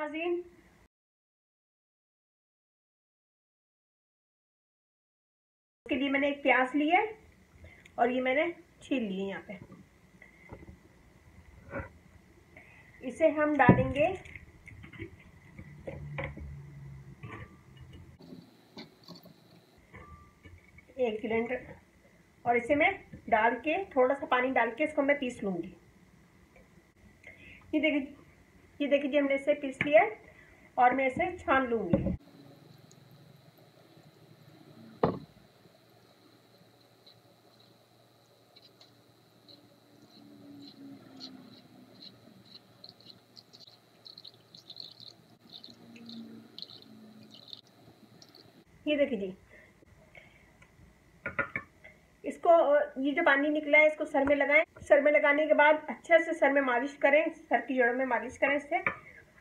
नाज़रीन, उसके लिए मैंने एक प्याज लिया है और ये मैंने छील लिए यहाँ पे। इसे हम डालेंगे एक ग्राइंडर, और इसे मैं डाल के थोड़ा सा पानी डाल के इसको मैं पीस लूँगी। ये देखिए जी हमने इसे पीस लिया है और मैं इसे छान लूँगी। ये देखिए जी, इसको ये जो पानी निकला है इसको सर में लगाएं। सर में लगाने के बाद अच्छे से सर में मालिश करें, सर की जड़ों में मालिश करें। इससे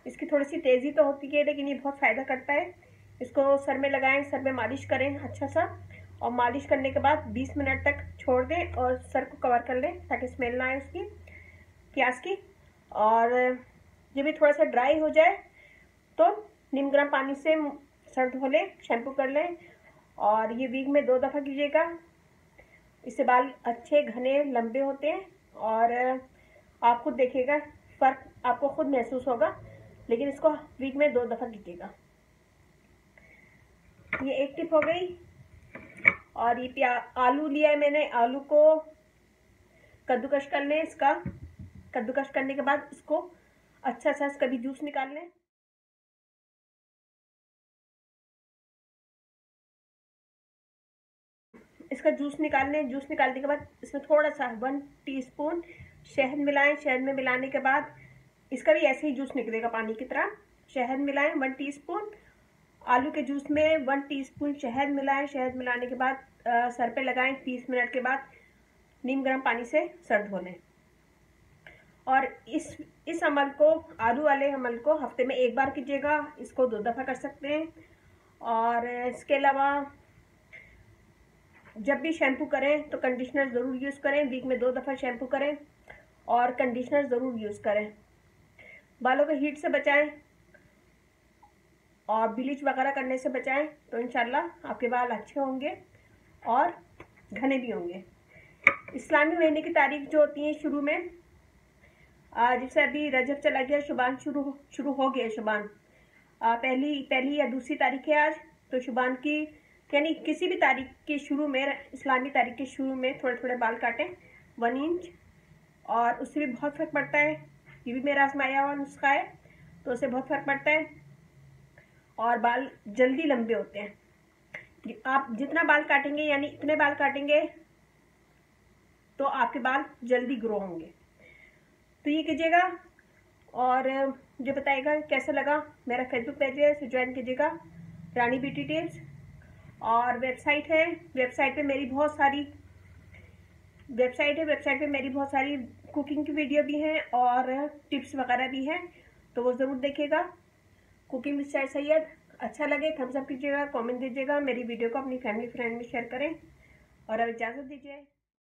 इसकी थोड़ी सी तेज़ी तो होती है लेकिन ये बहुत फ़ायदा करता है। इसको सर में लगाएं, सर में मालिश करें अच्छा सा, और मालिश करने के बाद 20 मिनट तक छोड़ दें और सर को कवर कर लें ताकि स्मेल ना आए उसकी, प्याज की। और जब भी थोड़ा सा ड्राई हो जाए तो नीम गर्म पानी से सर धो लें, शैम्पू कर लें, और ये वीक में 2 दफ़ा कीजिएगा। इससे बाल अच्छे घने लंबे होते हैं और आप खुद देखिएगा फ़र्क आपको खुद महसूस होगा, लेकिन इसको वीक में 2 दफ़ा कीजिएगा। ये एक टिप हो गई। और ये आलू लिया है मैंने, आलू को कद्दूकश कर लें। इसका कद्दूकश करने के बाद इसको अच्छा सा इसका भी जूस निकाल लें। इसका जूस निकाल लें। जूस निकालने के बाद इसमें थोड़ा सा 1 टीस्पून शहद मिलाएं। शहद में मिलाने के बाद इसका भी ऐसे ही जूस निकलेगा पानी की तरह। शहद मिलाएं 1 टीस्पून। आलू के जूस में 1 टीस्पून शहद मिलाएं। शहद मिलाने के बाद सर पे लगाएं। 30 मिनट के बाद नीम गर्म पानी से सर धो लें। और इस अमल को, आलू वाले अमल को हफ्ते में 1 बार कीजिएगा। इसको 2 दफ़ा कर सकते हैं। और इसके अलावा जब भी शैम्पू करें तो कंडीशनर ज़रूर यूज़ करें। वीक में 2 दफ़ा शैम्पू करें और कंडीशनर ज़रूर यूज़ करें। बालों को हीट से बचाएं और ब्लीच वगैरह करने से बचाएं, तो इंशाल्लाह आपके बाल अच्छे होंगे और घने भी होंगे। इस्लामी महीने की तारीख जो होती है शुरू में, जैसे अभी रजब चला गया, शुबान शुरू हो गया। शुबान पहली या दूसरी तारीख है आज, तो शुबान की यानी किसी भी तारीख के शुरू में, इस्लामी तारीख के शुरू में थोड़े थोड़े बाल काटें 1 इंच, और उससे भी बहुत फ़र्क पड़ता है। ये भी मेरा आजमाया हुआ नुस्खा है, तो उससे बहुत फ़र्क पड़ता है और बाल जल्दी लंबे होते हैं। आप जितना बाल काटेंगे यानी इतने बाल काटेंगे तो आपके बाल जल्दी ग्रो होंगे। तो ये कीजिएगा और मुझे बताइएगा कैसा लगा। मेरा फेसबुक पेज है, उसे ज्वाइन कीजिएगा, रानी ब्यूटी टिप्स। और वेबसाइट है, वेबसाइट पे मेरी बहुत सारी कुकिंग की वीडियो भी हैं और टिप्स वगैरह भी हैं, तो वो ज़रूर देखिएगा। Cooking with Syed. अच्छा लगे थम्स अप कीजिएगा, कमेंट दीजिएगा, मेरी वीडियो को अपनी फैमिली फ्रेंड में शेयर करें, और अब इजाज़त दीजिए।